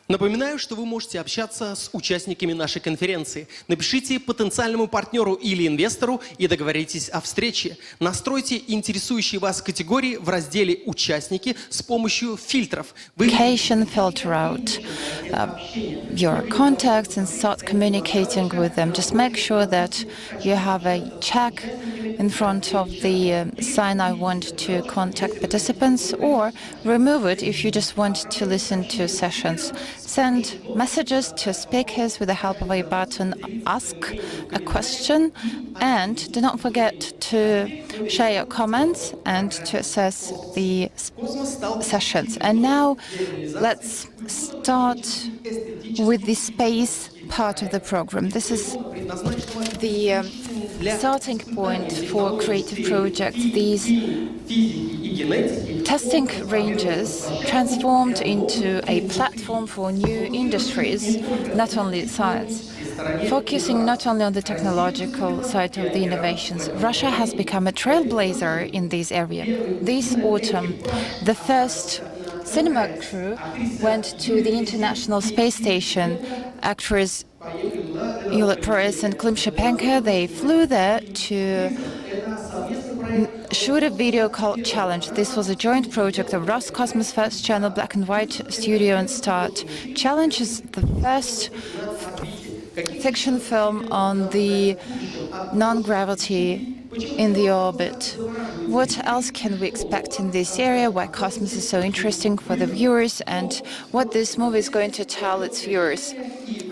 Напоминаю, что вы можете общаться с участниками нашей конференции. Напишите потенциальному партнеру или инвестору и договоритесь о встрече. Настройте интересующие вас категории в разделе «Участники» с помощью фильтров. Filter out your contacts and start communicating with them. Just make sure that you have a check in front of the sign "I want to contact participants," or remove it if you just want to listen to sessions. Send messages to speakers with the help of a button, ask a question, and do not forget to share your comments and to assess the sessions. And now let's start with the space part of the program. This is the starting point for creative projects. These testing ranges transformed into a platform for new industries, not only science. Focusing not only on the technological side of the innovations, Russia has become a trailblazer in this area. This autumn, the first cinema crew went to the International Space Station. Actors Yulia Peresild and Klim Shipenko, they flew there to shoot a video called Challenge. This was a joint project of Roscosmos First Channel, Black and White Studio and Start. Challenge is the first fiction film on the non-gravity in the orbit. What else can we expect in this area? Why Cosmos is so interesting for the viewers, and what this movie is going to tell its viewers?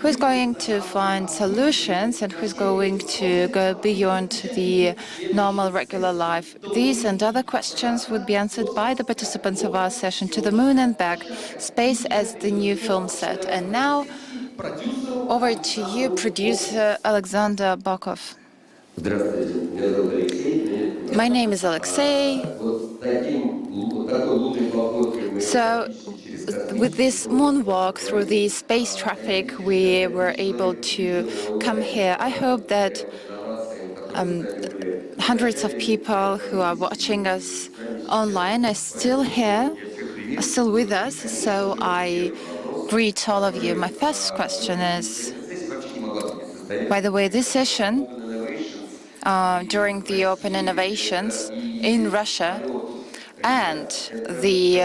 Who's going to find solutions and who's going to go beyond the normal, regular life? These and other questions would be answered by the participants of our session To the Moon and Back, Space as the New Film Set. And now, over to you, producer Alexander Bakov. My name is Alexei. So, with this moonwalk through the space traffic, we were able to come here. I hope that hundreds of people who are watching us online are still here, are still with us. So I greet all of you. My first question is, by the way, this session during the Open Innovations in Russia and the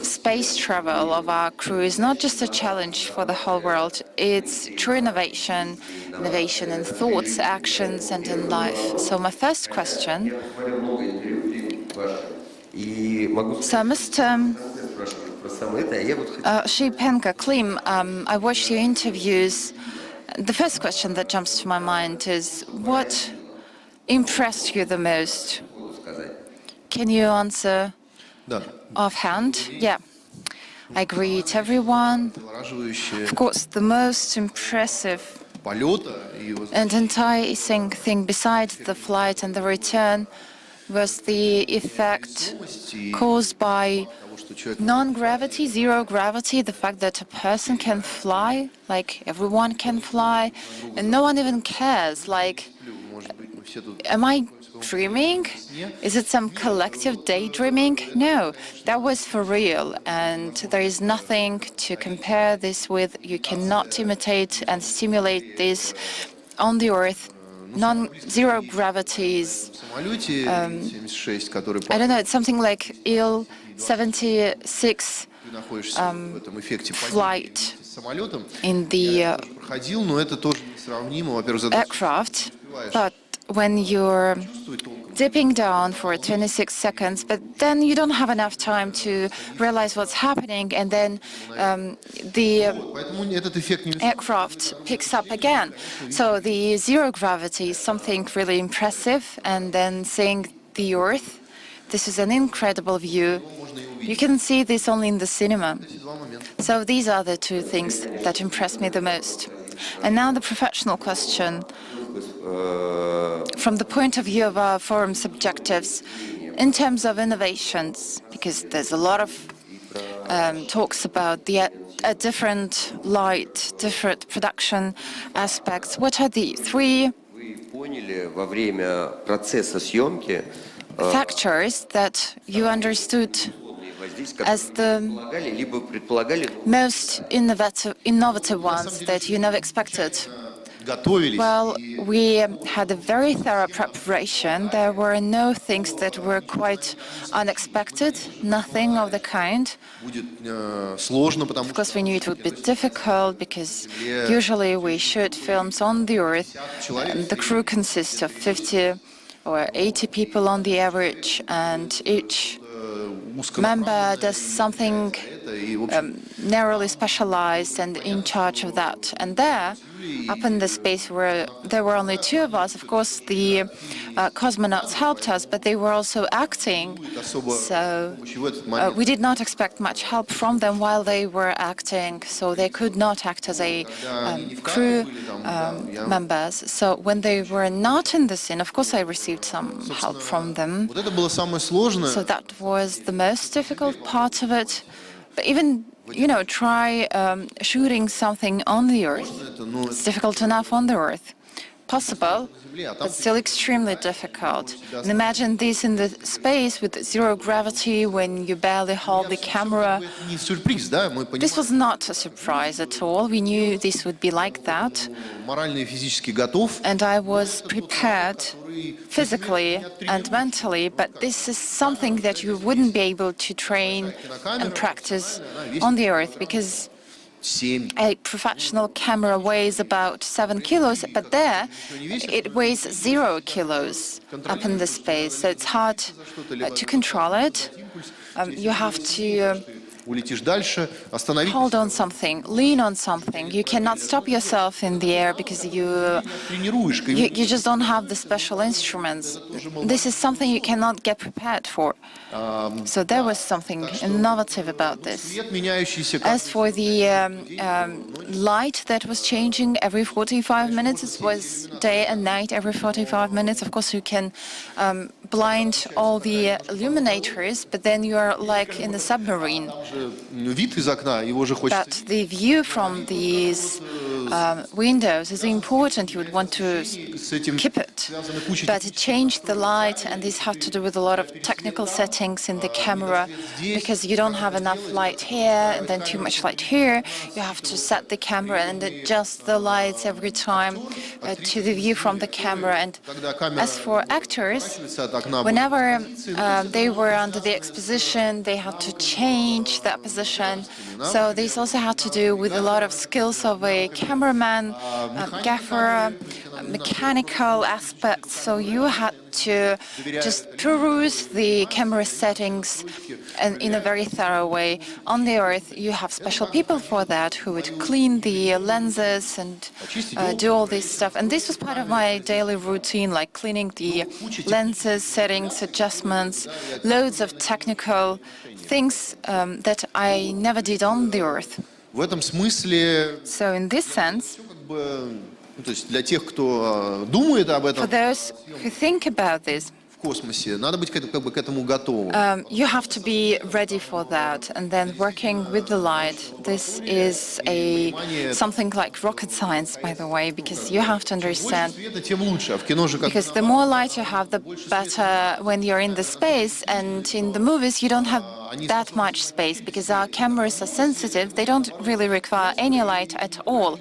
space travel of our crew is not just a challenge for the whole world, it's true innovation in thoughts, actions, and in life. So my first question, so Mr. Shipenko, Klim, I watched your interviews. The first question that jumps to my mind is, what impressed you the most? Can you answer offhand? Yeah. I greet everyone. Of course, the most impressive and enticing thing besides the flight and the return was the effect caused by non-gravity, zero gravity, the fact that a person can fly, like everyone can fly, and no one even cares. Like, am I dreaming? Is it some collective daydreaming? No, that was for real, and there is nothing to compare this with. You cannot imitate and simulate this on the Earth. Non-zero gravities. I don't know, it's something like Il-76 flight in the aircraft, but when you're dipping down for 26 seconds, but then you don't have enough time to realize what's happening, and then the aircraft picks up again. So the zero gravity is something really impressive, and then seeing the Earth, this is an incredible view. You can see this only in the cinema. So these are the two things that impressed me the most. And now the professional question. From the point of view of our forum's objectives, in terms of innovations, because there's a lot of talks about a different light, different production aspects, what are the three factors that you understood as the most innovative ones that you never expected? Well, we had a very thorough preparation. There were no things that were quite unexpected, nothing of the kind. Of course, we knew it would be difficult because usually we shoot films on the Earth. And the crew consists of 50 or 80 people on the average, and each member does something narrowly specialized and in charge of that. And there, up in the space where there were only two of us, of course, the cosmonauts helped us, but they were also acting. So we did not expect much help from them while they were acting, so they could not act as a crew members. So when they were not in the scene, of course, I received some help from them. So that was the most difficult part of it. But even, try shooting something on the Earth. It's difficult enough on the Earth. Possible, but still extremely difficult. And imagine this in the space with zero gravity when you barely hold the camera. This was not a surprise at all. We knew this would be like that. And I was prepared physically and mentally, but this is something that you wouldn't be able to train and practice on the Earth, because a professional camera weighs about 7 kilos, but there it weighs 0 kilos up in the space. So it's hard to control it. You have to hold on something, lean on something. You cannot stop yourself in the air because you just don't have the special instruments. This is something you cannot get prepared for. So there was something innovative about this. As for the light that was changing every 45 minutes, it was day and night every 45 minutes. Of course, you can blind all the illuminators, but then you are like in a submarine. But the view from these windows is important. You would want to keep it. But it changed the light, and this had to do with a lot of technical settings in the camera, because you don't have enough light here and then too much light here. You have to set the camera and adjust the lights every time to the view from the camera. And as for actors, whenever they were under the exposition, they had to change that position. So this also had to do with a lot of skills of a cameraman, gaffer, mechanical aspects. So you had to just peruse the camera settings in a very thorough way. On the Earth, you have special people for that who would clean the lenses and do all this stuff. And this was part of my daily routine, like cleaning the lenses, settings, adjustments, loads of technical things that I never did on the Earth. So in this sense, for those who think about this, you have to be ready for that, and then working with the light. This is something like rocket science, by the way, because you have to understand. Because the more light you have, the better when you're in the space. And in the movies, you don't have that much space because our cameras are sensitive. They don't really require any light at all.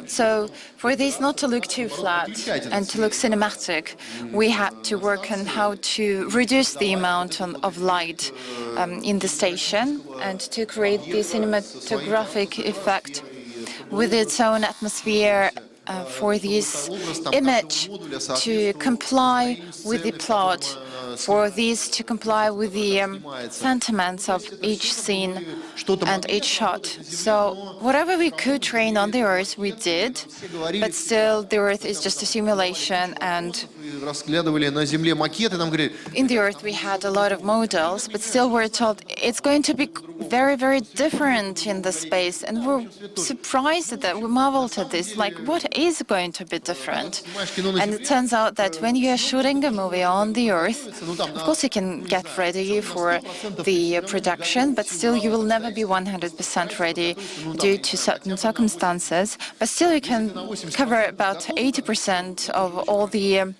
So for this not to look too flat and to look cinematic, we had to work on how to reduce the amount of light in the station and to create the cinematographic effect with its own atmosphere for this image to comply with the plot, for these to comply with the sentiments of each scene and each shot. So whatever we could train on the Earth, we did, but still the Earth is just a simulation, and in the Earth we had a lot of models, but still we're told it's going to be very, very different in the space, and we're surprised at that. We marveled at this, like, what is going to be different? And it turns out that when you are shooting a movie on the Earth, of course you can get ready for the production, but still you will never be 100% ready due to certain circumstances, but still you can cover about 80% of all the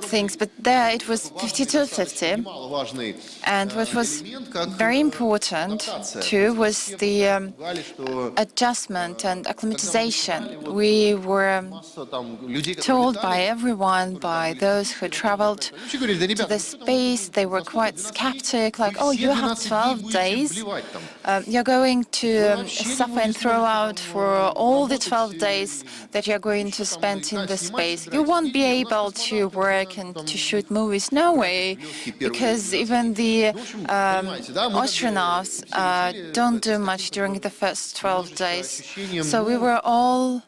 things, but there it was 50-50. Немаловажный And what was элемент, как very important too was the сказали, что adjustment and acclimatization. We were масса там людей, которые told by летали, everyone, by those who traveled вообще говорили, да, to ребята, the ну что там, space, they were quite skeptic, like, oh, you have 12 days, you're going to suffer and throw out for all the 12 days that you're going to spend in the space. You won't be able to work and to shoot movies. No way, because even the astronauts don't do much during the first 12 days. So we were all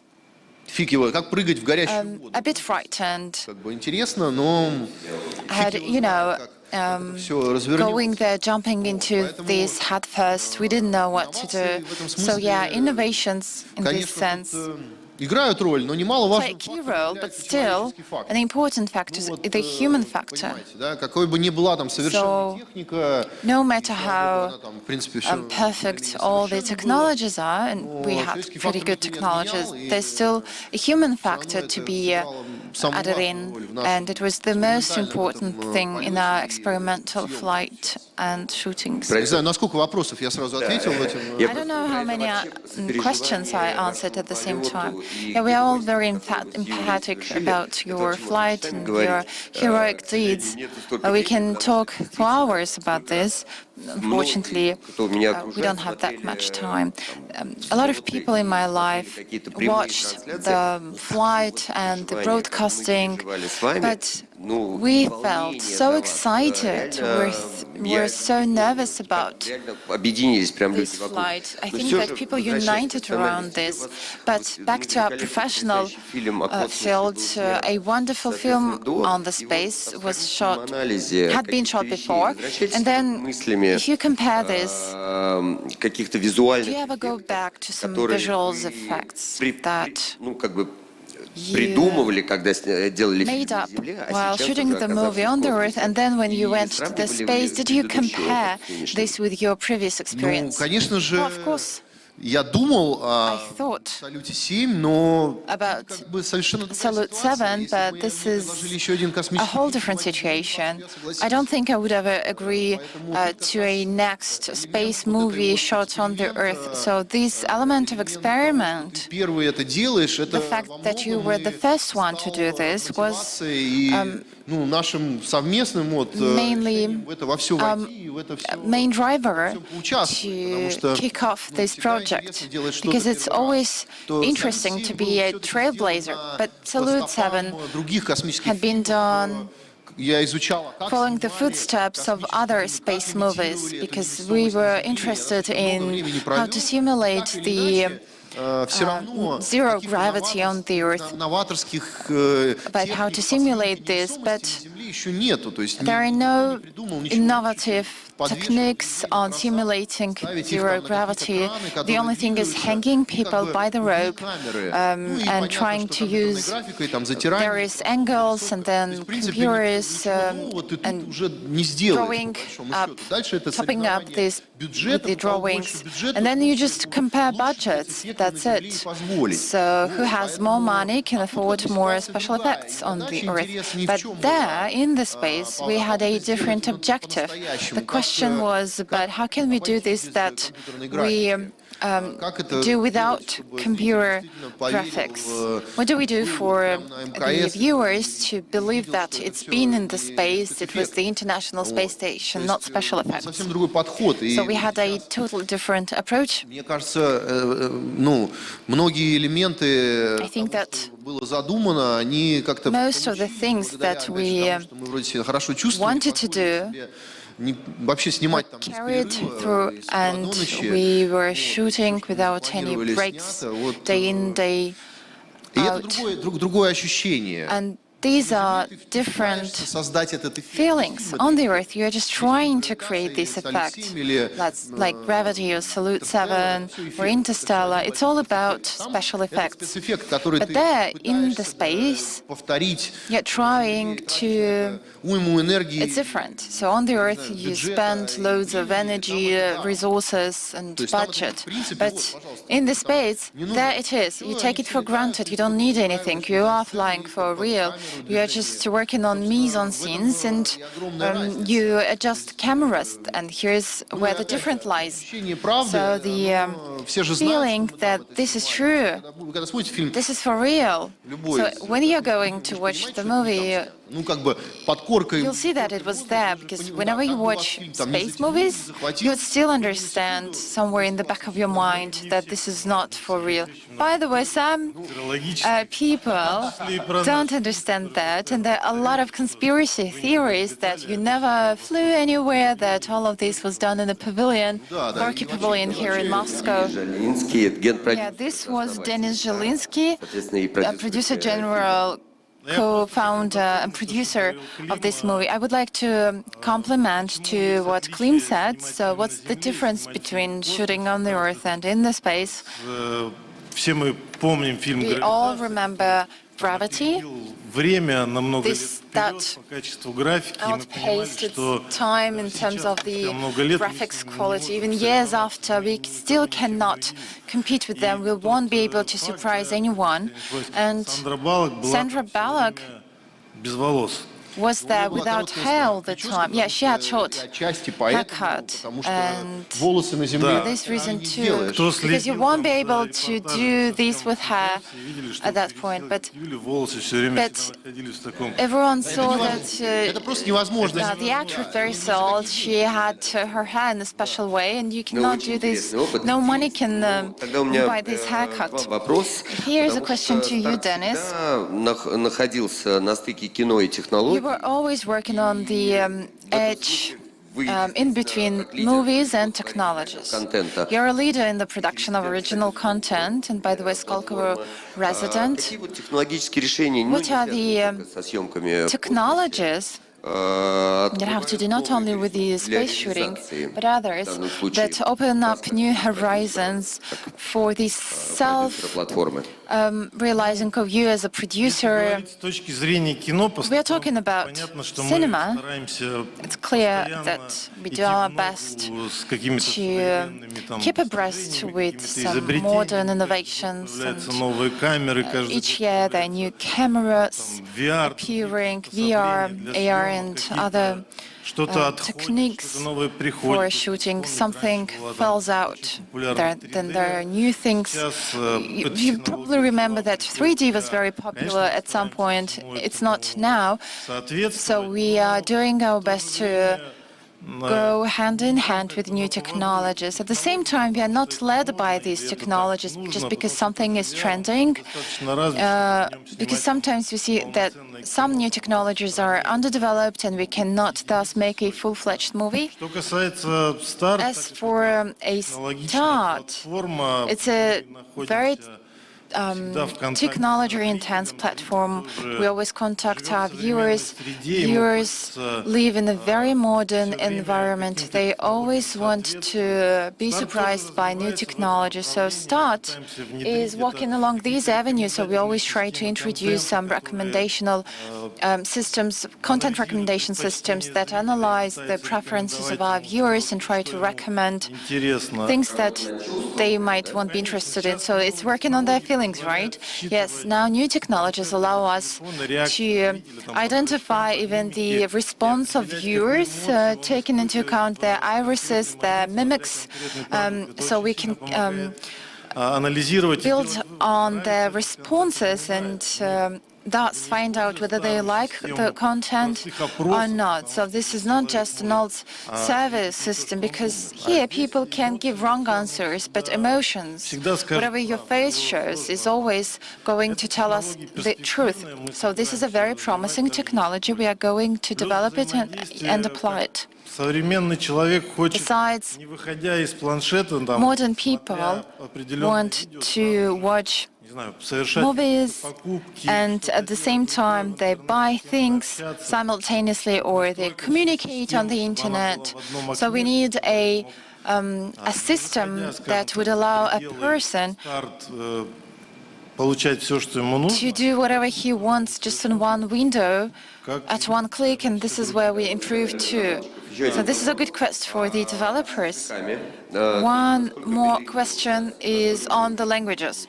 фиг его, как прыгать в горячую воду. a bit frightened. Как бы интересно, но Had, you know, все развернется. going there, jumping into this head first, we didn't know what to do. So yeah, innovations in this sense Играют роль, но play a немаловажный key role, but still фактор. an important factor is the human factor. Понимаете, да? Какой бы ни была там совершенная техника, No matter how она там, в принципе, все perfect all the technologies are, and we had pretty good technologies, there's still a human factor to be added in, and it was the most important thing in our experimental flight and shootings. Не знаю, на сколько вопросов я сразу ответил в этом. I don't know how many questions I answered at the same time. Yeah, we are all very emphatic about your flight and your heroic deeds. We can talk for hours about this. Unfortunately, we don't have that much time. A lot of people in my life watched the flight and the broadcasting, but we felt so excited. We're so nervous about this flight. I think that people united around this. But back to our professional field, a wonderful film on the space was shot, had been shot before, and then if you compare this, do you ever go back to some visuals effects that придумывали, когда делали made фильм up на Земле, while shooting the movie on the Earth, and then when you went to the space, did you compare this with your previous Ну, experience? конечно же, Well, of course, я думал о thought Салюте 7, но about как бы совершенно другая Salute ситуация. 7, Если but бы this мне is предложили еще один a космический whole фильм, different situation. я согласился. I don't think I would ever agree to a next space movie shot on the Earth. So this element of experiment, Первый это делаешь, это the fact во that you многом were the и first one to do стало this was мотивацией и ну, нашим совместным mainly решением в это во все войти и в это все main driver поучаствовать, потому to что kick off this всегда project, интересно делать что-то because it's первый раз. always То interesting to be a trailblazer. But Salute 7 других космических had been done я изучал, как following the снимали footsteps of other space movies, because we were interested in how to simulate the все равно zero gravity on the Earth, новаторских about how to simulate this, but Земли еще нету, то есть there are no придумал ничего. innovative techniques on simulating zero gravity. The only thing is hanging people by the rope and trying to use various angles and then computers and drawing up, topping up this with the drawings. And then you just compare budgets, that's it. So who has more money can afford more special effects on the Earth. But there, in the space, we had a different objective. The question was about how can we do this that we do without computer graphics? What do we do for the viewers to believe that it's been in the space, it was the International Space Station, not special effects? Совсем другой подход. So we had a totally different approach. Мне кажется, ну, многие элементы I think that было задумано, они как-то most of the things that we мы вроде себя хорошо чувствовали, wanted to do вообще снимать там без carried перерыва, through, без and ночи. we were shooting without any breaks, day in, day И это out. другое ощущение. And these are different Создать этот эффект. feelings. On the Earth, you're just trying to create this effect. That's like Gravity or Salute 7 or Interstellar. It's all about special effects. Эффект, который But ты there, in the space, повторить you're trying to... уйму энергии. It's different. So on the Earth, you spend loads of energy, resources, and budget. But in the space, there it is. You take it for granted. You don't need anything. You are flying for real. You are just working on mise-en-scenes, and you adjust cameras, and here's where the difference lies. So the feeling that this is true, this is for real. So when you're going to watch the movie, you'll see that it was there, because whenever you watch space movies, you would still understand somewhere in the back of your mind that this is not for real. By the way, some people don't understand that, and there are a lot of conspiracy theories that you never flew anywhere, that all of this was done in a pavilion, Gorky Pavilion here in Moscow. Yeah, this was Denis Zhelinsky, producer general, co-founder and producer of this movie. I would like to compliment to what Klim said. So what's the difference between shooting on the Earth and in the space? We all remember Gravity. That outpaced its time in terms of the graphics quality. Even years after, we still cannot compete with them. We won't be able to surprise anyone. And Sandra Bullock was there without hair all the time. Yeah, she had short haircut, and for this reason too, because you won't be able to do this with hair at that point. But everyone saw that the actress Peresild, she had her hair in a special way, and you cannot do this. No money can buy this haircut. Here's a question to you, Dennis. You were always working on the edge in between movies and technologies. You're a leader in the production of original content, and by the way, Skolkovo resident. What are the technologies that have to do not only with the space shooting, but others that open up new horizons for the self-realizing of you as a producer? We are talking about cinema. It's clear that we do our best to keep abreast with some modern innovations. And each year there are new cameras appearing, VR, AR, and other techniques for shooting. Something falls out, then there are new things. You probably remember that 3D was very popular at some point. It's not now. So we are doing our best to go hand in hand with new technologies. At the same time, we are not led by these technologies just because something is trending, because sometimes we see that some new technologies are underdeveloped and we cannot thus make a full-fledged movie. As for a start, it's a very technology-intense platform. We always contact our viewers. Viewers live in a very modern environment. They always want to be surprised by new technology. So START is walking along these avenues. So we always try to introduce some recommendational systems, content recommendation systems that analyze the preferences of our viewers and try to recommend things that they might want to be interested in. So it's working on their feelings, right? Yes, now new technologies allow us to identify even the response of viewers, taking into account their irises, their mimics, so we can build on their responses and thus find out whether they like the content or not. So this is not just an old service system, because here people can give wrong answers, but emotions, whatever your face shows, is always going to tell us the truth. So this is a very promising technology. We are going to develop it and apply it. Besides, modern people want to watch movies, and at the same time they buy things simultaneously, or they communicate on the internet. So we need a system that would allow a person to do whatever he wants just in one window at one click, and this is where we improve too. So this is a good quest for the developers. One more question is on the languages.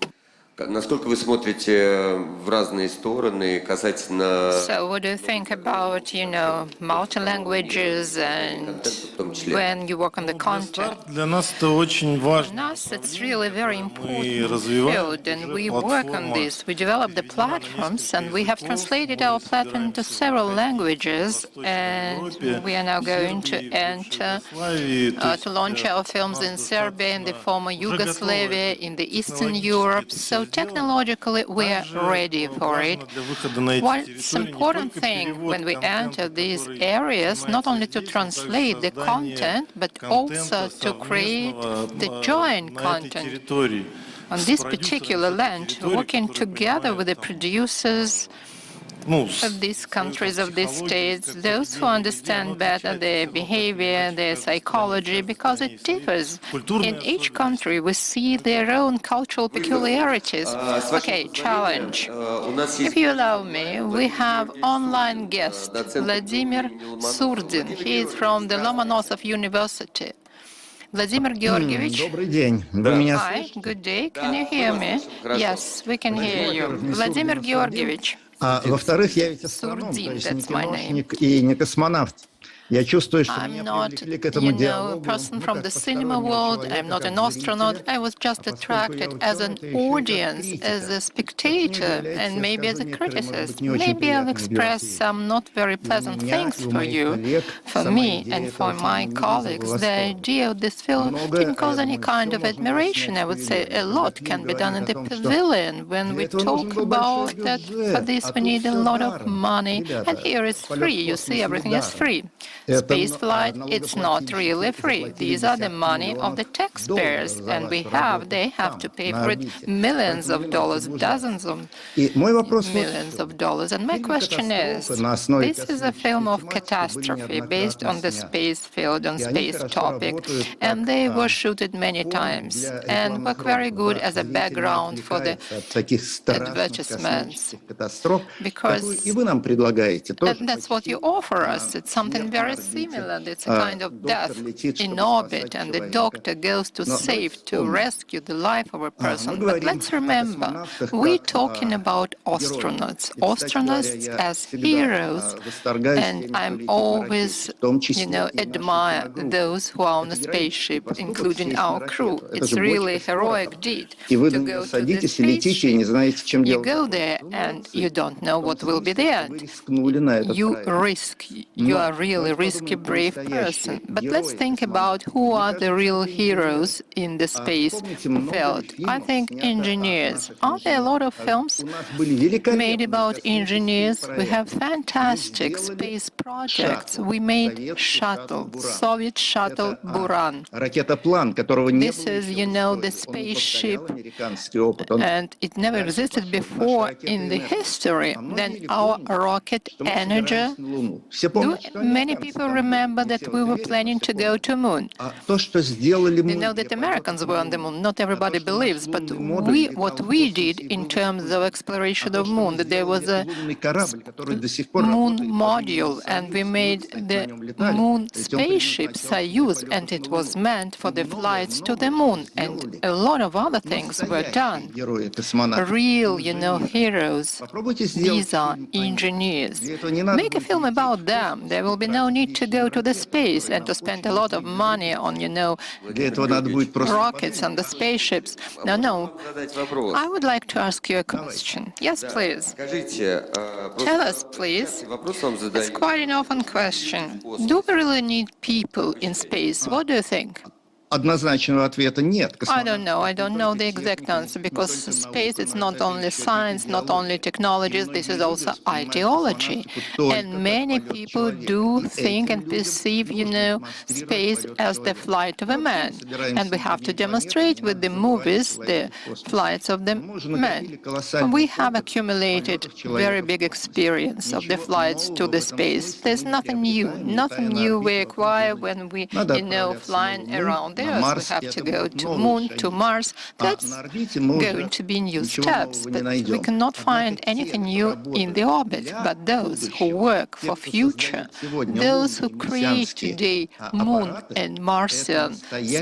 Насколько вы смотрите в разные стороны касательно So what do you think about, multi-languages and в том числе? when you work on the content? Для нас это очень For важно. us, it's really a very important развиваем field, and уже we work on платформу this. We develop the platforms, and we have translated our platform into several languages, and we are now going to enter to launch our films in Serbia, in the former Yugoslavia, in the Eastern Europe. So technologically, we are ready for it. What's important thing when we enter these areas, not only to translate the content, but also to create the joint content on this particular land, working together with the producers of these countries, of these states, those who understand better their behavior, their psychology, because it differs. In each country, we see their own cultural peculiarities. Okay, challenge. If you allow me, we have online guest, Vladimir Surdin. He is from the Lomonosov University. Vladimir Georgievich. Добрый день. Вы меня Hi, слышите? good day. Can you hear me? Yes, we can hear you. Vladimir Georgievich. Во-вторых, я ведь астроном, то есть не That's my name. киношник и не космонавт. Я чувствую, что I'm меня not, привлекли к этому a диалогу. person from the как cinema постороннего world. человека, I'm not как an astronaut. зрителя. I was just attracted as an audience, as a spectator, and maybe as a criticist. Maybe I'll express some not very pleasant things for you. For me and for my colleagues, the idea of this film didn't cause any kind of admiration. I would say a lot can be done in the pavilion when we talk about that. For this, we need a lot of money, and here it's free. You see, everything is free. Space flight, it's not really free. These are the money of the taxpayers, and they have to pay for it millions of dollars, dozens of millions of dollars. And my question is, this is a film of catastrophe based on the space field, on space topic, and they were shooted many times and work very good as a background for the advertisements, because that's what you offer us. It's something very similar. It's a kind of death in orbit, and the doctor goes to save, to rescue the life of a person. But let's remember, we're talking about astronauts as heroes, and I'm always, admire those who are on a spaceship, including our crew. It's really a heroic deed to go to the spaceship. You go there and you don't know what will be there. You are really risky, brave person. But let's think about who are the real heroes in the space field. I think engineers. Are there a lot of films made about engineers? We have fantastic space projects. We made shuttle, Soviet shuttle Buran. This is, the spaceship, and it never existed before in the history. Then our rocket Energy. Many people remember that we were planning to go to moon. You know that Americans were on the moon. Not everybody believes, but what we did in terms of exploration of moon, that there was a moon module, and we made the moon spaceship Soyuz, and it was meant for the flights to the moon, and a lot of other things were done. Real, heroes. These are engineers. Make a film about them. There will be no need to go to the space and to spend a lot of money on, rockets and the spaceships. No. I would like to ask you a question. Yes, please. Tell us, please. It's quite an often question. Do we really need people in space? What do you think? Однозначного ответа нет. I don't know the exact answer, because space is not only science, not only technologies, this is also ideology. And many people do think and perceive, space as the flight of a man. And we have to demonstrate with the movies the flights of the men. We have accumulated very big experience of the flights to the space. There's nothing new we acquire when we, flying around the на Earth. We Марс, have и to это go будут to новые Moon, шаги. to Mars. А That's на орбите мы уже going to be new ничего steps, нового не but we найдем. cannot find Однако те, anything кто new in the работают orbit. для But those who будущего, work те, for кто future, создают сегодня those who лунные create марсианские today Moon аппараты, and это Martian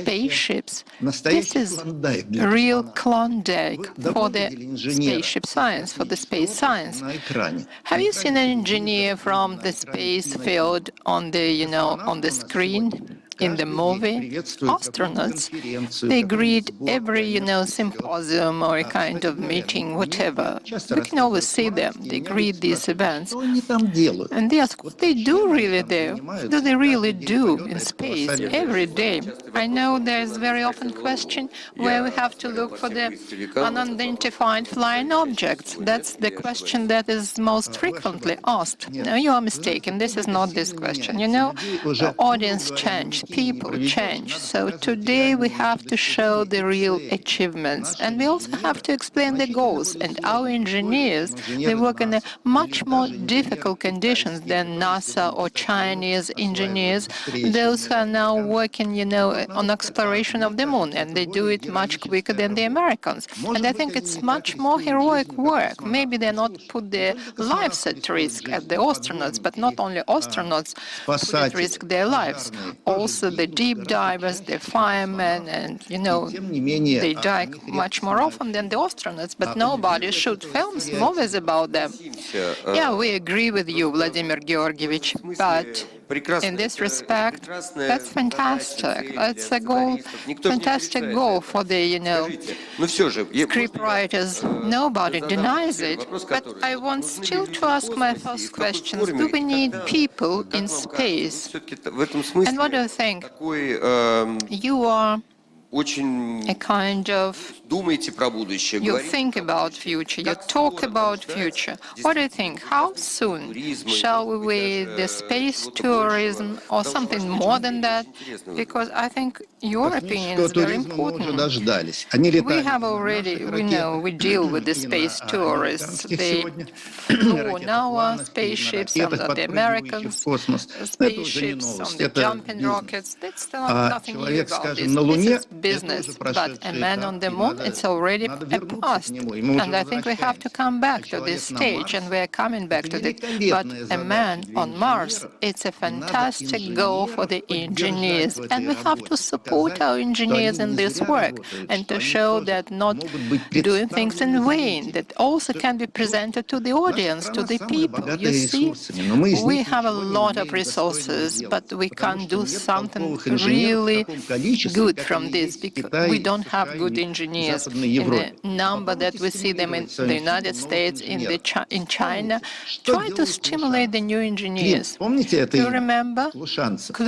spaceships, this is клондайк для real космонавтов. Klondike Вы давно for the видели инженера spaceship из science, for the космического space профиля science? на экране? Have На you экране seen an телевизора engineer или from на the экране space кинофильма? field on the, on the Космонавты у нас screen сегодня in the каждый день movie? приветствуют какую-нибудь Astronauts, конференцию, they какой-нибудь greet сбор, every, пионерский полет. symposium or a kind Кстати of говоря, meeting, мне whatever. часто We can always рассказывают see them. космонавтики, They меня люди greet these спрашивают, а events. что они там делают? And they ask, Вот what they do ученые really там there? What do занимаются they really каждый день do полета, in это space колоссальное every количество. day? I know there's very often question where we have to look for the unidentified flying objects. That's the question that is most frequently asked. No, you are mistaken. This is not this question. You know, the audience change, people change. So today we have to show the real achievements, and we also have to explain the goals. And our engineers, they work in a much more difficult conditions than NASA or Chinese engineers, those who are now working, on exploration of the moon, and they do it much quicker than the Americans. And I think it's much more heroic work. Maybe they not put their lives at risk as the astronauts, but not only astronauts put at risk their lives. Also the deep divers, the firemen, and, they die much more often than the astronauts, but nobody shoot films, movies about them. Yeah, we agree with you, Vladimir Georgievich, but in this respect, that's fantastic. That's a goal, fantastic goal for the, scriptwriters. Nobody denies it. But I want still to ask my first questions. Do we need people in space? And what do you think? You are a kind of, you think about future, you talk about future. What do you think? How soon shall we the space tourism or something more than that? Because I think your opinion is very important. We have already, we know, we deal with the space tourists. They flew on our spaceships, on the Americans' spaceships, on the jumping rockets. That's nothing new about this. This is business. But a man on the moon, it's already a past. And I think we have to come back to this stage, and we're coming back to it. But a man on Mars, it's a fantastic goal for the engineers. And we have to support our engineers in this work and to show that not doing things in vain, that also can be presented to the audience, to the people. You see, we have a lot of resources, but we can't do something really good from this because we don't have good engineers in the number that we see them in the United States, in China. Try to stimulate the new engineers. Do you remember Klim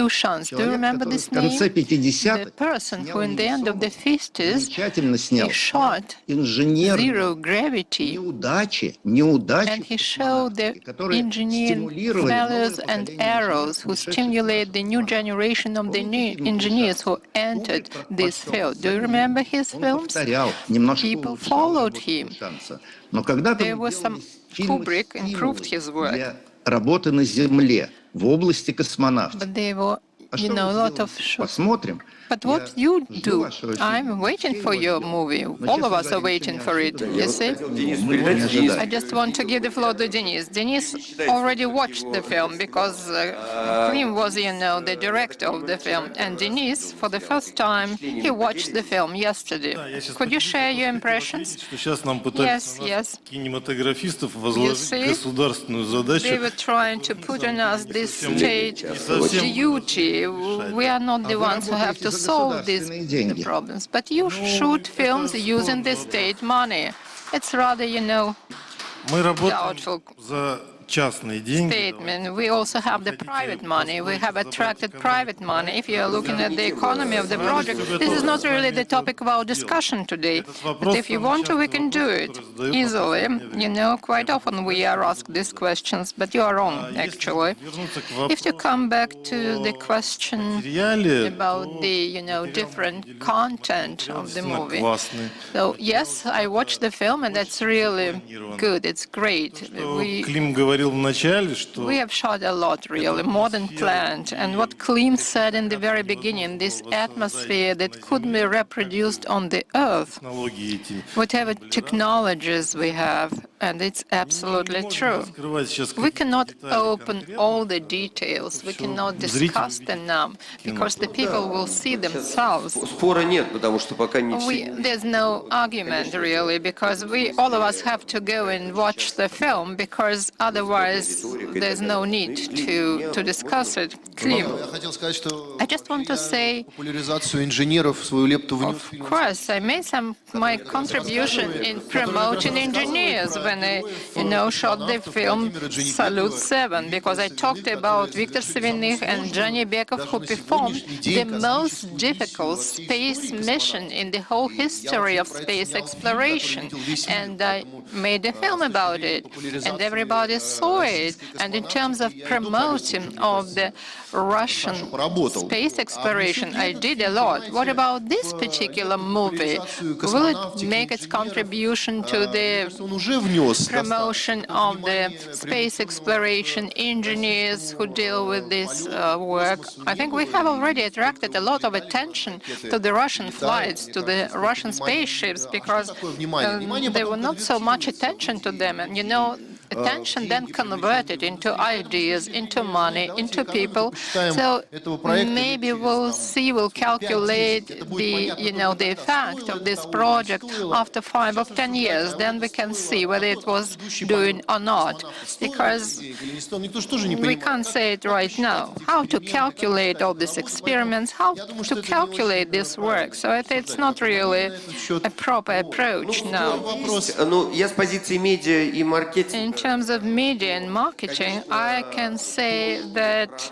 Shipenko? Do you remember this name? The person who in the end of the 50s, he shot zero gravity, and he showed the engineering failures and errors who stimulate the new generation of the new engineers who entered this field. Do you remember his films? People followed him. There was some Kubrick improved his work. But there were, a lot of shots. But what you do, I'm waiting for your movie. All of us are waiting for it, you see? I just want to give the floor to Denis. Denis already watched the film because Klim was, the director of the film. And Denis, for the first time, he watched the film yesterday. Could you share your impressions? Yes, yes. You see, they were trying to put on us this state duty. We are not the ones who have to solve these problems. But you shoot films using the state money. It's rather, doubtful statement. We also have the private money. We have attracted private money. If you are looking at the economy of the project, this is not really the topic of our discussion today. But if you want to, we can do it easily. Quite often we are asked these questions, but you are wrong, actually. If you come back to the question about the, different content of the movie. So, yes, I watched the film, and that's really good. It's great. говорил в начале, что We have shot a lot, really, more than planned. And what Klim said in the very beginning, this atmosphere that could be reproduced on the Earth, технологии эти whatever technologies we have, and it's absolutely true. раскрывать сейчас We какие-то cannot детали open конкретно. all the details. We cannot discuss them now because the people will see themselves. Спора нет, потому что пока не все. There's no argument really because all of us have to go and watch the film because otherwise there's no need to discuss it. Klim. Я хотел сказать, что I just want to say, популяризацию инженеров свою лепту внес в of фильм. course, I made my contribution in promoting engineers when I, shot the film Salute 7, because I talked about Viktor Sevenych and Johnny Bekov, who performed the most difficult space mission in the whole history of space exploration. And I made a film about it, and everybody saw it. And in terms of promoting of the Russian space exploration, I did a lot. What about this particular movie? Will it make its contribution to the Он уже внес promotion of the space exploration engineers who deal with this work? I think we have already attracted a lot of attention to the Russian flights, to the Russian spaceships, because there were not so much attention to them. And attention then converted into ideas, into money, into people. So maybe we'll calculate the effect of this project after 5 or 10 years. Then we can see whether it was doing or not, because we can't say it right now. How to calculate all these experiments, how to calculate this work. So it's not really a proper approach now. Ну, я с позиции медиа и маркетинга. In terms of media and marketing, I can say that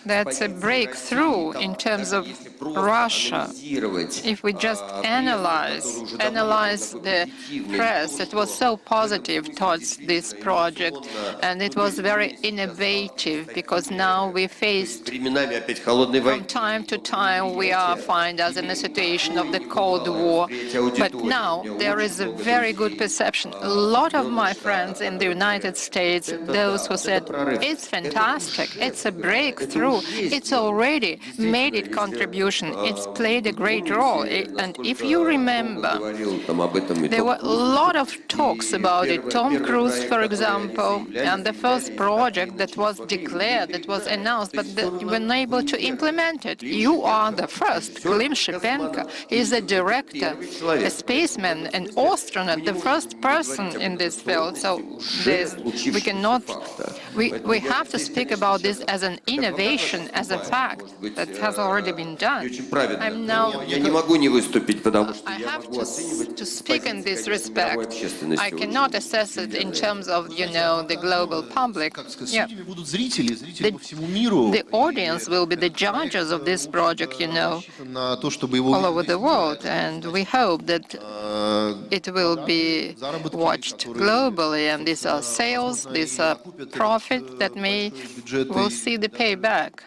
that's a breakthrough in terms of Russia. If we just analyze the press, it was so positive towards this project, and it was very innovative, because now we faced, from time to time, we are find us in a situation of the Cold War. But now there is a very good perception. A lot of my friends in the United States, those who said, it's fantastic, it's a breakthrough, it's already made its contribution, it's played a great role. And if you remember, there were a lot of talks about it. Tom Cruise, for example, and the first project that was declared, that was announced, but they were unable to implement it. You are the first. Klim Shipenko is a director, a spaceman, an astronaut, the first person in this field. So we cannot, we have to speak about this as an innovation, as a fact that has already been done. I'm now, I have to speak in this respect. I cannot assess it in terms of, the global public. Yeah. The audience will be the judges of this project, all over the world, and we hope that it will be watched globally, and these are sales, these are profit that will see the payback.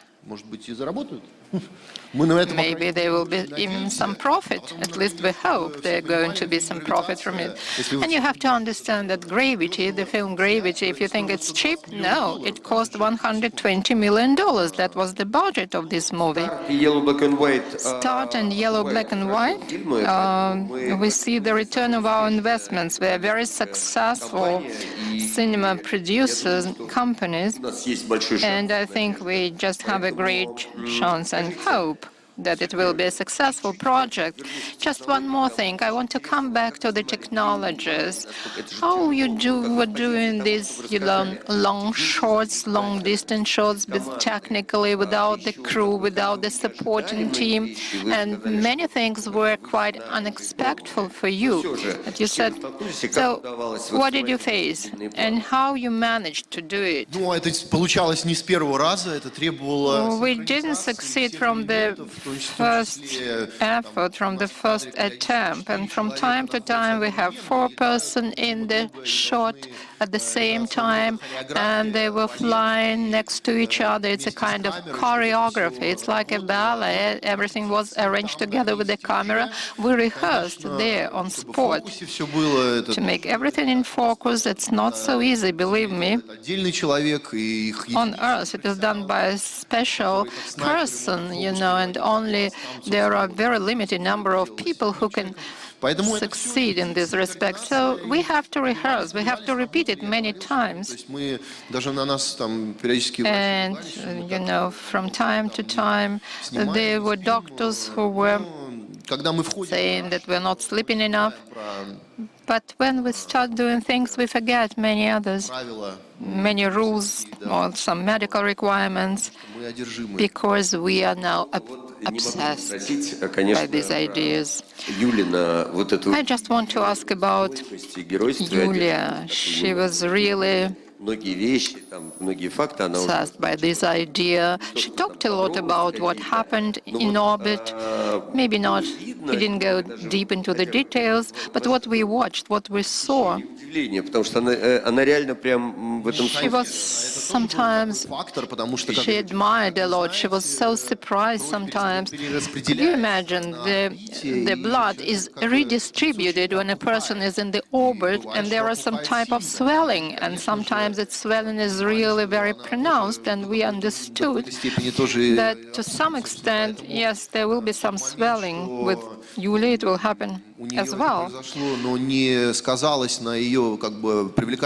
Maybe there will be even some profit. At least we hope there are going to be some profit from it. And you have to understand that Gravity, the film Gravity, if you think it's cheap, no, it cost $120 million. That was the budget of this movie. Start and yellow, black and white. We see the return of our investments. We are very successful cinema producers, companies, and I think we just have a great chance and hope that it will be a successful project. Just one more thing. I want to come back to the technologies. How were doing these long shots, long-distance shots, but technically without the crew, without the supporting team, and many things were quite unexpected for you. But you said, so what did you face, and how you managed to do it? Ну, это получалось не с первого раза, это требовало... We didn't succeed from the first effort, from the first attempt. And from time to time, we have 4 persons in the shot at the same time, and they were flying next to each other. It's a kind of choreography. It's like a ballet. Everything was arranged together with the camera. We rehearsed there on spot to make everything in focus. It's not so easy, believe me. On Earth, it is done by a special person, and only there are very limited number of people who can succeed in this respect. So we have to rehearse, we have to repeat it many times. And, from time to time, there were doctors who were saying that we're not sleeping enough. But when we start doing things, we forget many others, many rules or some medical requirements, because we are now obsessed by these ideas. I just want to ask about Yulia. She was really obsessed by this idea. She talked a lot about what happened in orbit. Maybe not, he didn't go deep into the details, but what we watched, what we saw, she was sometimes, she admired a lot, she was so surprised sometimes. Could you imagine, the blood is redistributed when a person is in the orbit, and there are some type of swelling, and sometimes its swelling is really very pronounced, and we understood that to some extent, yes, there will be some swelling. With Yulia it will happen as well.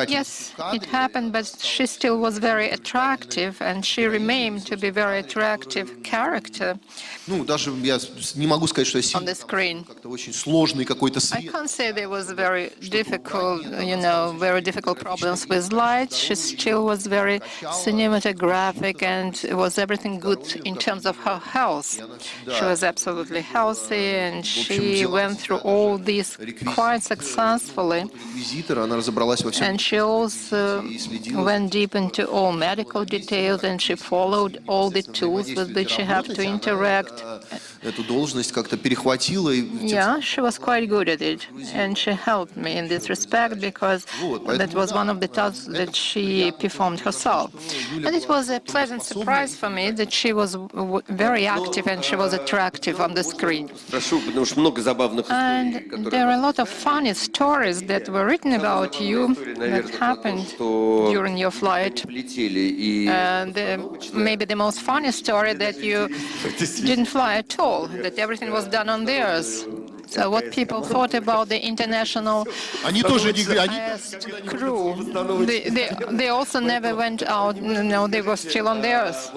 Yes, it happened, but she still was very attractive, and she remained to be very attractive character on the screen. I can't say there was very difficult, very difficult problems with light. She still was very cinematographic, and it was everything good in terms of her health. She was absolutely healthy, and she went through all this quite successfully. And she also went deep into all medical details, and she followed all the tools with which she had to interact. Yeah, she was quite good at it, and she helped me in this respect, because that was one of the tasks that she performed herself. And it was a pleasant surprise for me that she was very active and she was attractive on the screen. And there are a lot of funny stories that were written about you that happened during your flight. And maybe the most funny story that you didn't fly at all, that everything was done on the Earth. So what people thought about the international crew, they also never went out, they were still on the Earth.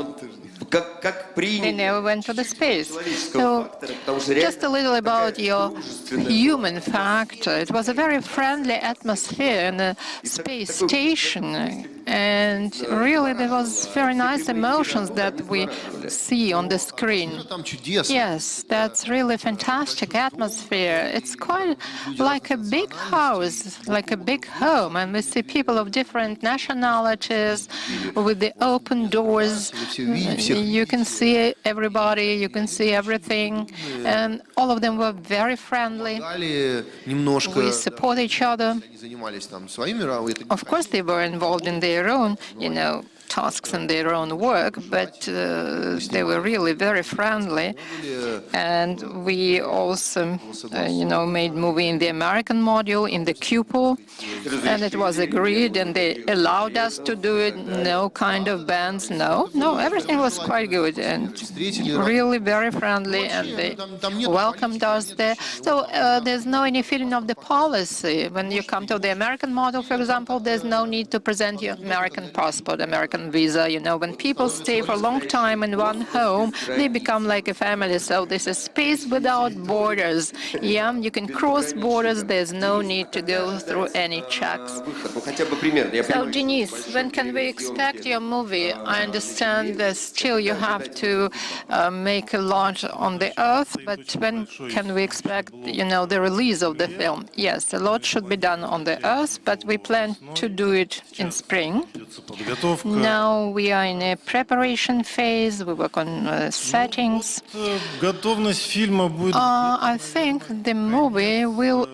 They never went to the space. So just a little about your human factor. It was a very friendly atmosphere in the space station. And really, there was very nice emotions that we see on the screen. Yes, that's really fantastic atmosphere. It's quite like a big house, like a big home. And we see people of different nationalities with the open doors. You can see everybody, you can see everything. And all of them were very friendly. We support each other. Of course, they were involved in their own, tasks and their own work, but they were really very friendly. And we also, made movie in the American module, in the cupola, and it was agreed, and they allowed us to do it. No kind of bans, no, everything was quite good and really very friendly, and they welcomed us there. So there's no any feeling of the policy. When you come to the American model, for example, there's no need to present your American passport, American visa. When people stay for a long time in one home, they become like a family. So this is space without borders. Yeah, you can cross borders. There's no need to go through any checks. So, Denis, when can we expect your movie? I understand that still you have to make a launch on the Earth, but when can we expect, the release of the film? Yes, a lot should be done on the Earth, but we plan to do it in spring. Now we are in a preparation phase. We work on settings. I think the movie will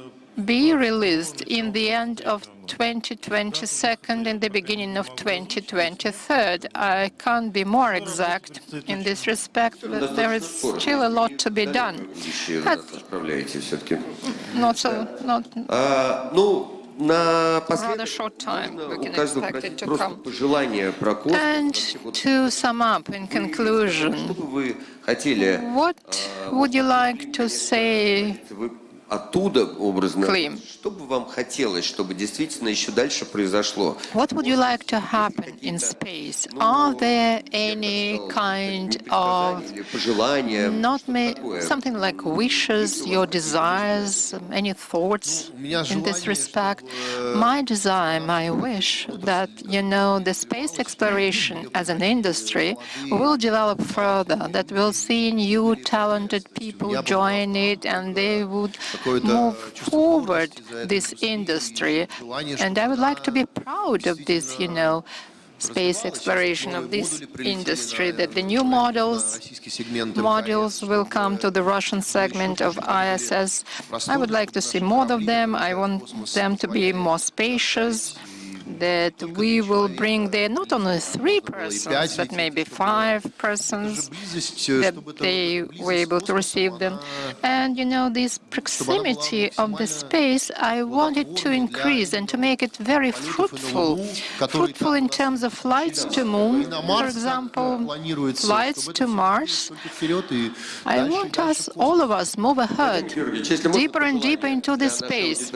be released in the end of 2022 and the beginning of 2023. I can't be more exact in this respect, but there is still a lot to be done. Rather short time we can expect it to come. And to sum up in conclusion, what would you like to say, Оттуда, образно, Klim? что бы вам хотелось, чтобы действительно еще дальше произошло? What would you like to happen in space? Are there any kind of, something like wishes, your desires, any thoughts in this respect? My desire, my wish, that, the space exploration as an industry will develop further, that we'll see new talented people join it, and they would move forward this industry. And I would like to be proud of this, space exploration of this industry, that the new modules will come to the Russian segment of ISS. I would like to see more of them. I want them to be more spacious, that we will bring there not only 3 persons, but maybe 5 persons, that they were able to receive them. And, this proximity of the space, I want it to increase and to make it very fruitful in terms of flights to Moon, for example, flights to Mars. I want us, all of us, move ahead, deeper and deeper into the space.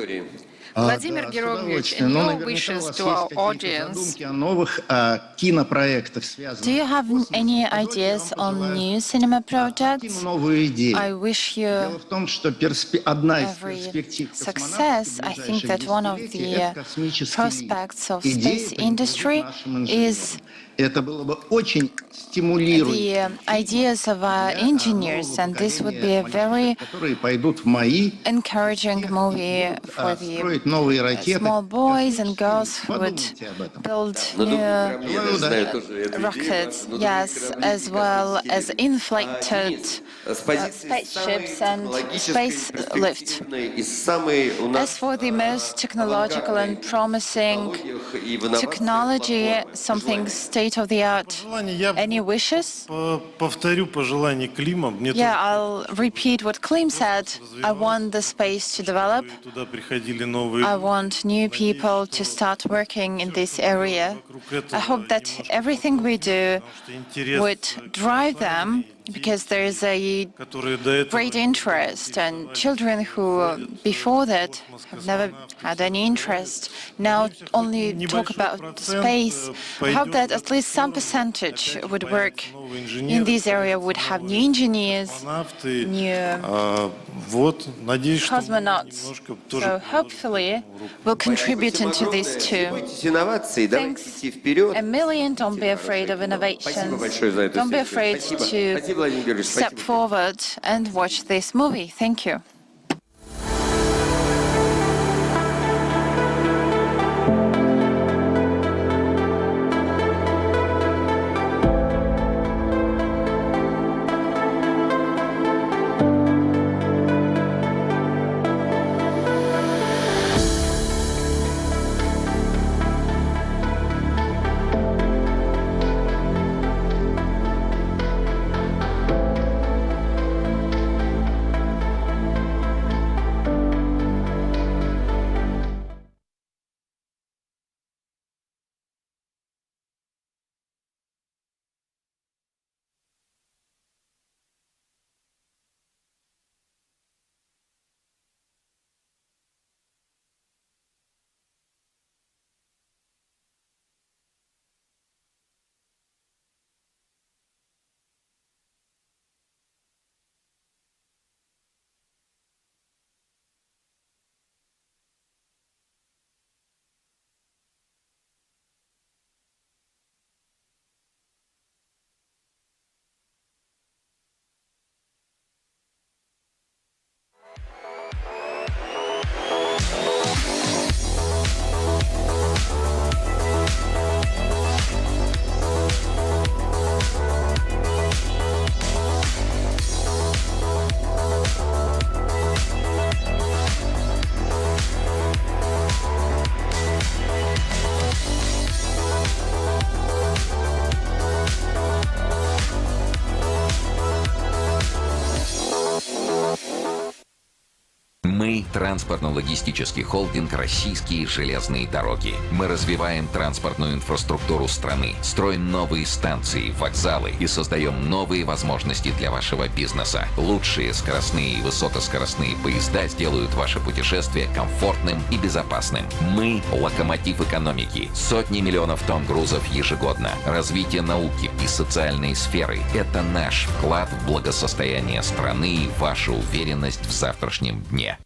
Vladimir Georgievich, in your wishes to our audience, do you have any ideas on new cinema projects? I wish you every success. I think that one of the prospects of space industry is the ideas of our engineers, and this would be a very encouraging movie for the small boys and girls who would build new rockets, yes, as well as inflated spaceships and space lift. As for the most technological and promising technology, something state-of-the-art, any wishes? Yeah, I'll repeat what Klim said. I want the space to develop. I want new people to start working in this area. I hope that everything we do would drive them, because there is a great interest, and children who before that have never had any interest now only talk about space. I hope that at least some percentage would work in this area, would have new engineers, new cosmonauts. So hopefully we'll contribute into this too. Thanks a million. Don't be afraid of innovations. Don't be afraid to step forward and watch this movie. Thank you. транспортно-логистический холдинг «Российские железные дороги». Мы развиваем транспортную инфраструктуру страны, строим новые станции, вокзалы и создаем новые возможности для вашего бизнеса. Лучшие скоростные и высокоскоростные поезда сделают ваше путешествие комфортным и безопасным. Мы — локомотив экономики. Сотни миллионов тонн грузов ежегодно. Развитие науки и социальной сферы — это наш вклад в благосостояние страны и ваша уверенность в завтрашнем дне.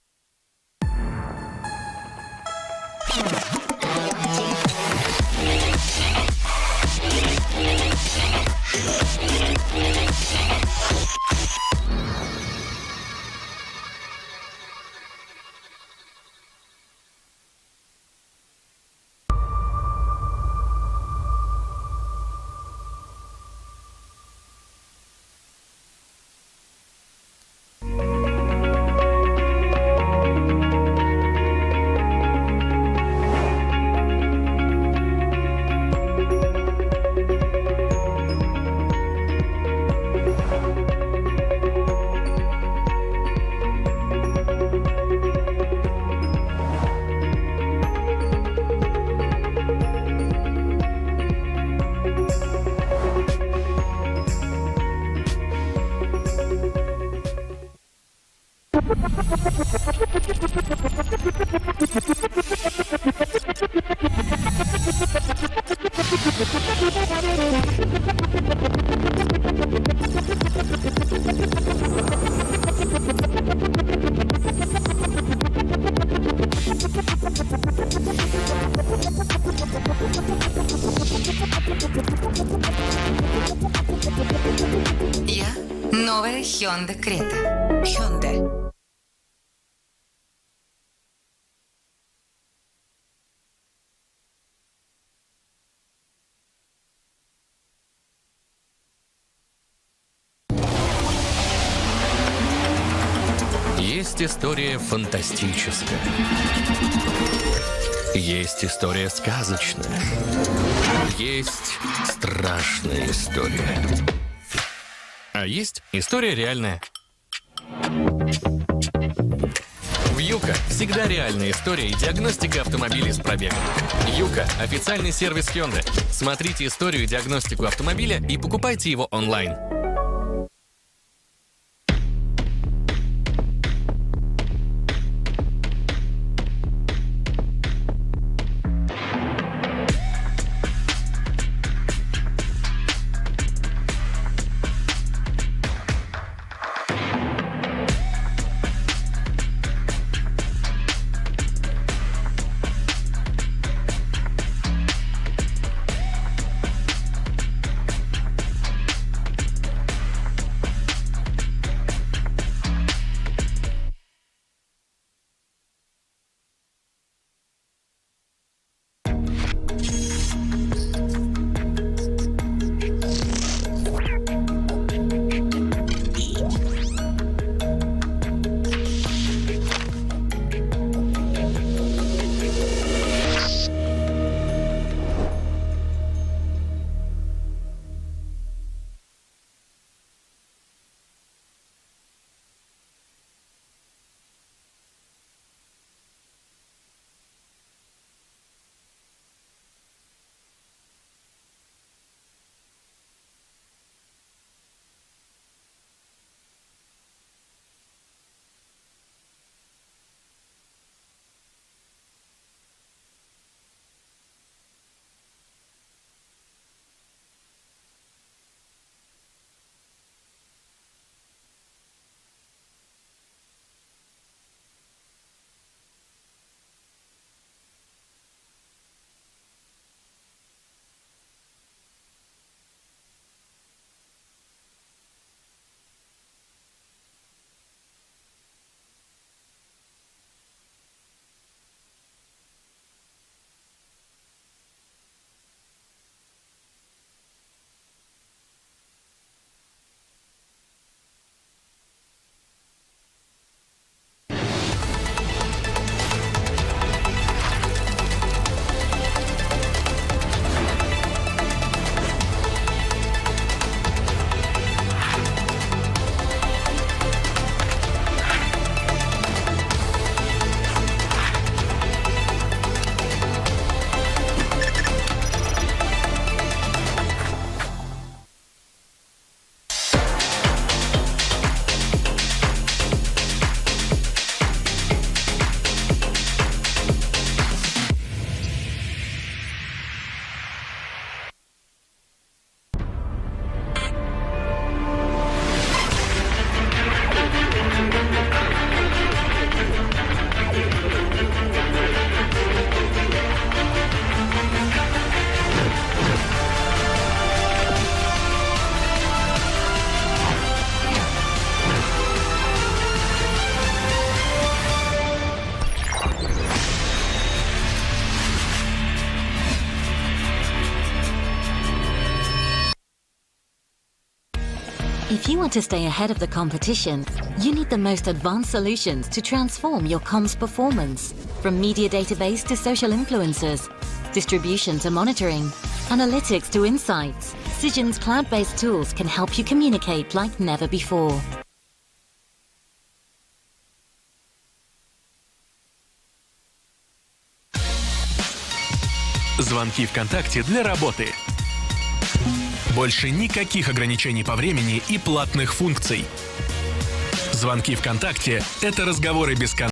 Я новая Hyundai Creta. Hyundai. Есть история фантастическая. Есть история сказочная. Есть страшная история. А есть история реальная. В Юка всегда реальная история и диагностика автомобилей с пробегом. Юка – официальный сервис Hyundai. Смотрите историю и диагностику автомобиля и покупайте его онлайн. If you want to stay ahead of the competition, you need the most advanced solutions to transform your comms performance. From media database to social influencers, distribution to monitoring, analytics to insights, Cision's cloud-based tools can help you communicate like never before. Звонки ВКонтакте для работы. Больше никаких ограничений по времени и платных функций. Звонки ВКонтакте — это разговоры без конца.